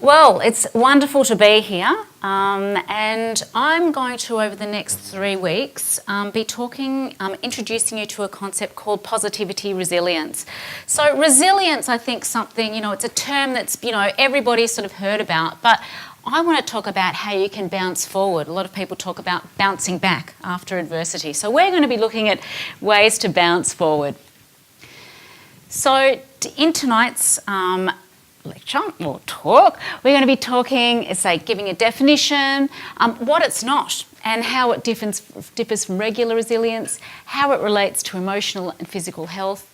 Well, it's wonderful to be here, and I'm going to, over the next 3 weeks, be introducing you to a concept called positivity resilience. So resilience, I think, something, it's a term that's, everybody's sort of heard about, but I want to talk about how you can bounce forward. A lot of people talk about bouncing back after adversity. So we're going to be looking at ways to bounce forward. So in tonight's lecture or talk, we're going to be talking, giving a definition, what it's not and how it differs from regular resilience, how it relates to emotional and physical health,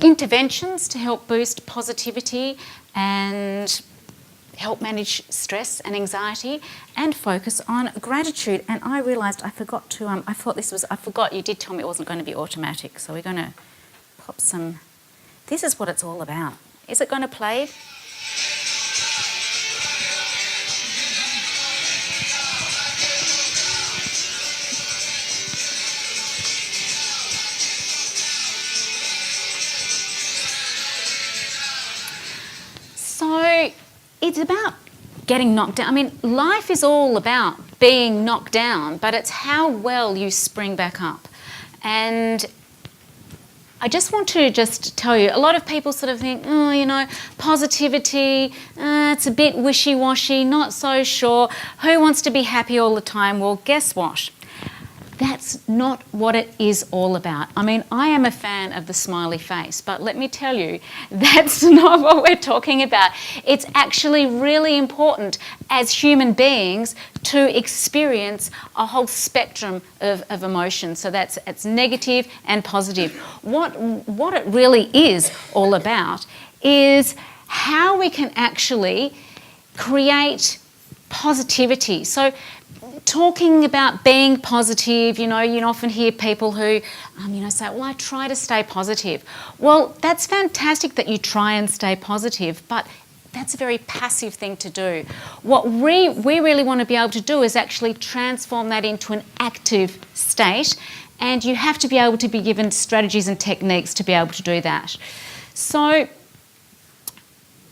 interventions to help boost positivity and help manage stress and anxiety, and focus on gratitude. And I realised I forgot you did tell me it wasn't going to be automatic, so we're going to pop some. This is what it's all about. Is it going to play? So it's about getting knocked down. I mean, life is all about being knocked down, but it's how well you spring back up. And I just want to tell you, a lot of people sort of think, positivity, it's a bit wishy-washy, not so sure. Who wants to be happy all the time? Well, guess what? That's not what it is all about. I mean, I am a fan of the smiley face, but let me tell you, that's not what we're talking about. It's actually really important as human beings to experience a whole spectrum of emotions. So it's negative and positive. What it really is all about is how we can actually create positivity. So talking about being positive, you often hear people who, say, well, I try to stay positive. Well, that's fantastic that you try and stay positive, but that's a very passive thing to do. What we really want to be able to do is actually transform that into an active state, and you have to be able to be given strategies and techniques to be able to do that. So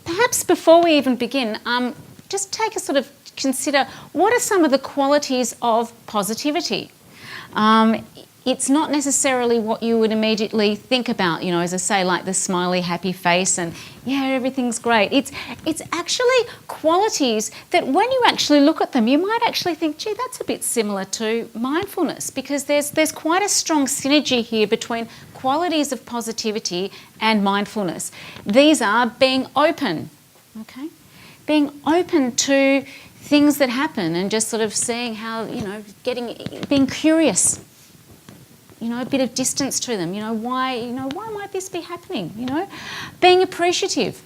perhaps before we even begin, just take a sort of consider what are some of the qualities of positivity. It's not necessarily what you would immediately think about, as I say, like the smiley, happy face and, everything's great. It's actually qualities that when you actually look at them, you might actually think, gee, that's a bit similar to mindfulness, because there's quite a strong synergy here between qualities of positivity and mindfulness. These are being open, okay? Being open to things that happen and just sort of seeing how, being curious, a bit of distance to them, why might this be happening, being appreciative,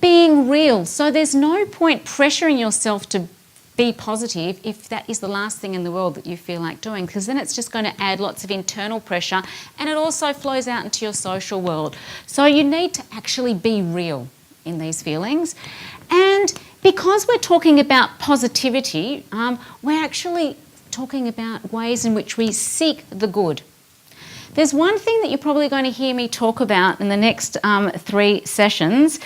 being real. So there's no point pressuring yourself to be positive if that is the last thing in the world that you feel like doing, because then it's just going to add lots of internal pressure, and it also flows out into your social world. So you need to actually be real in these feelings. And because we're talking about positivity, we're actually talking about ways in which we seek the good. There's one thing that you're probably going to hear me talk about in the next 3 sessions,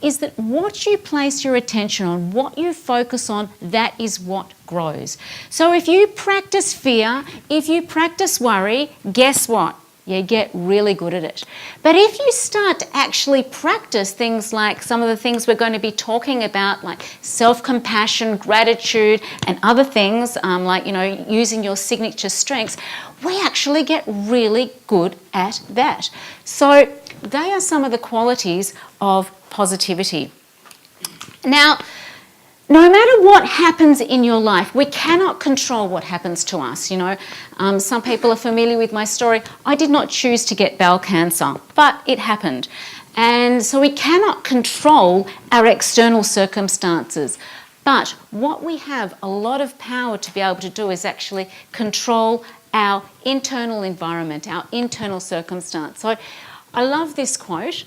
is that what you place your attention on, what you focus on, that is what grows. So if you practice fear, if you practice worry, guess what? You get really good at it. But if you start to actually practice things like some of the things we're going to be talking about, like self-compassion, gratitude, and other things, like, using your signature strengths, we actually get really good at that. So they are some of the qualities of positivity. Now, no matter what happens in your life, we cannot control what happens to us. Some people are familiar with my story. I did not choose to get bowel cancer, but it happened. And so we cannot control our external circumstances. But what we have a lot of power to be able to do is actually control our internal environment, our internal circumstance. So I love this quote.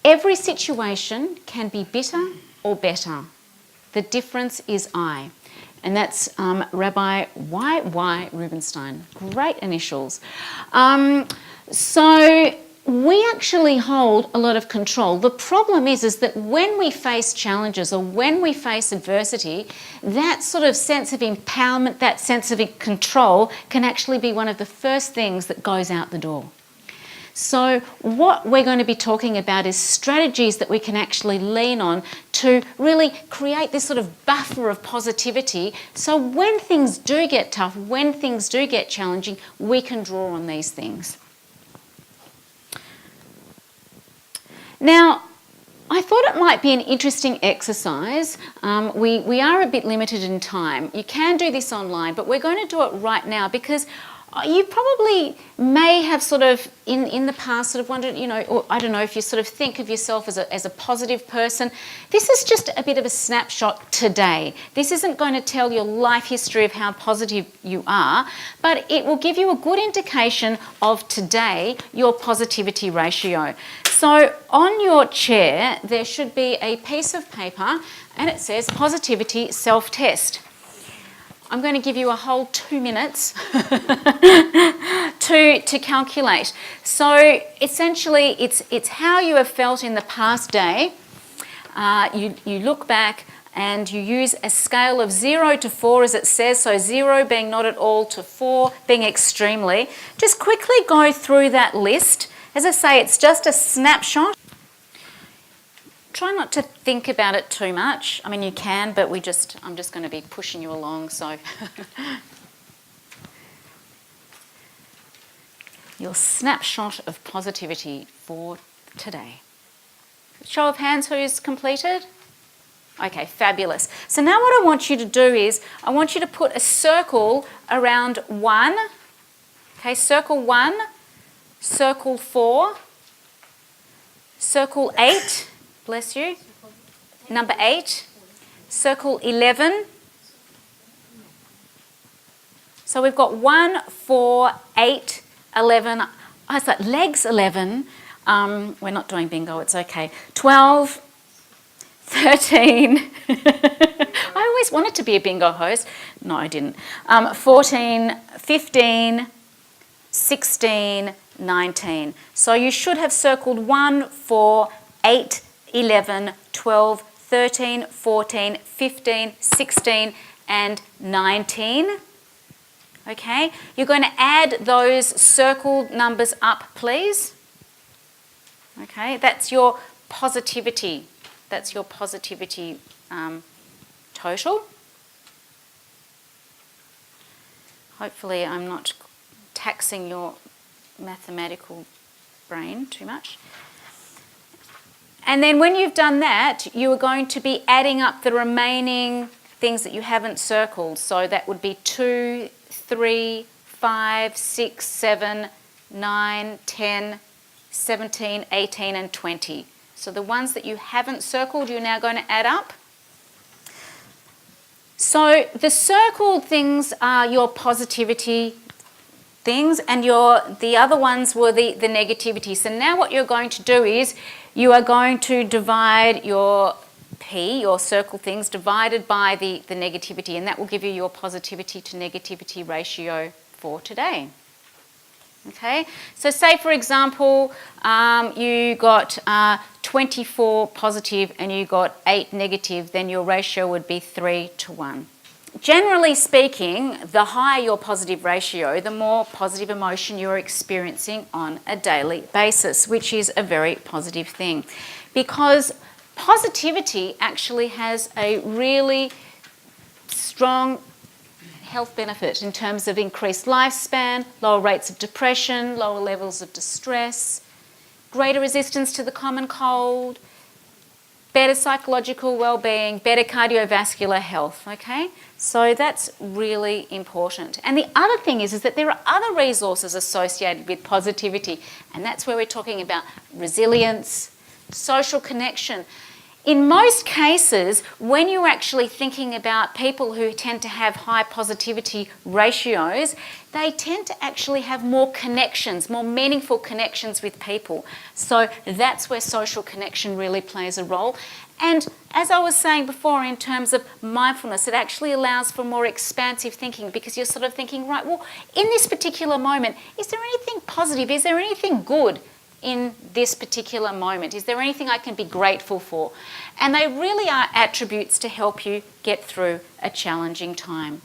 Every situation can be bitter or better. The difference is I. And that's Rabbi Y. Rubenstein. Great initials. So we actually hold a lot of control. The problem is that when we face challenges or when we face adversity, that sort of sense of empowerment, that sense of control can actually be one of the first things that goes out the door. So what we're going to be talking about is strategies that we can actually lean on to really create this sort of buffer of positivity, so when things do get tough, when things do get challenging, we can draw on these things. Now, I thought it might be an interesting exercise. We are a bit limited in time. You can do this online, but we're going to do it right now because you probably may have sort of in the past sort of wondered, or I don't know, if you sort of think of yourself as a positive person. This is just a bit of a snapshot today. This isn't going to tell your life history of how positive you are, but it will give you a good indication of today, your positivity ratio. So on your chair, there should be a piece of paper and it says positivity self-test. I'm going to give you a whole 2 minutes to calculate. So essentially, it's how you have felt in the past day. You look back and you use a scale of 0 to 4, as it says. So 0 being not at all to 4 being extremely. Just quickly go through that list. As I say, it's just a snapshot. Try not to think about it too much. I mean, you can, but I'm just going to be pushing you along, so. Your snapshot of positivity for today. Show of hands, who's completed? Okay, fabulous. So now what I want you to do is, I want you to put a circle around 1. Okay, circle 1, circle 4, circle 8. Bless you. Number 8. Circle 11. So we've got 1, 4, 8, 11. I was like, legs 11. We're not doing bingo, it's okay. 12, 13. I always wanted to be a bingo host. No, I didn't. 14, 15, 16, 19. So you should have circled 1, 4, 8, 11, 12, 13, 14, 15, 16 and 19. Okay, you're going to add those circled numbers up, please. Okay, that's your positivity. That's your positivity total. Hopefully I'm not taxing your mathematical brain too much. And then when you've done that, you are going to be adding up the remaining things that you haven't circled. So that would be 2, 3, 5, 6, 7, 9, 10, 17, 18 and 20. So the ones that you haven't circled, you're now going to add up. So the circled things are your positivity things, and the other ones were the negativity. So now what you're going to do is you are going to divide your P, your circle things, divided by the negativity, and that will give you your positivity to negativity ratio for today. Okay, so say for example you got 24 positive and you got 8 negative, then your ratio would be 3 to 1. Generally speaking, the higher your positive ratio, the more positive emotion you're experiencing on a daily basis, which is a very positive thing. Because positivity actually has a really strong health benefit in terms of increased lifespan, lower rates of depression, lower levels of distress, greater resistance to the common cold, better psychological well-being, better cardiovascular health, okay? So that's really important. And the other thing is that there are other resources associated with positivity, and that's where we're talking about resilience, social connection. In most cases, when you're actually thinking about people who tend to have high positivity ratios, they tend to actually have more connections, more meaningful connections with people. So that's where social connection really plays a role. And as I was saying before, in terms of mindfulness, it actually allows for more expansive thinking, because you're sort of thinking, right, well, in this particular moment, is there anything positive? Is there anything good in this particular moment? Is there anything I can be grateful for? And they really are attributes to help you get through a challenging time.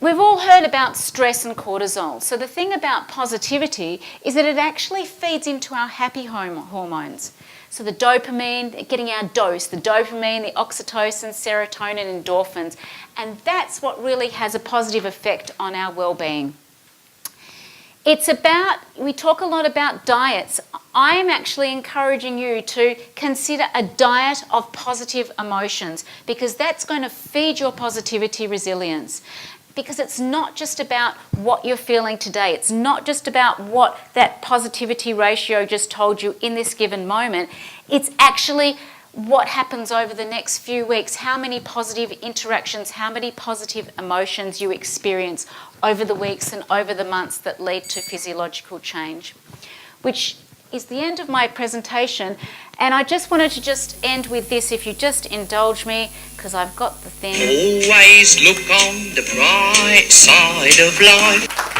We've all heard about stress and cortisol. So the thing about positivity is that it actually feeds into our happy hormones. So the dopamine, getting our dose, the dopamine, the oxytocin, serotonin, endorphins. And that's what really has a positive effect on our well-being. It's about, we talk a lot about diets. I am actually encouraging you to consider a diet of positive emotions, because that's going to feed your positivity resilience. Because it's not just about what you're feeling today. It's not just about what that positivity ratio just told you in this given moment. It's actually what happens over the next few weeks, how many positive interactions, how many positive emotions you experience over the weeks and over the months that lead to physiological change. Which is the end of my presentation, and I just wanted to end with this, if you just indulge me, because I've got the thing. Always look on the bright side of life.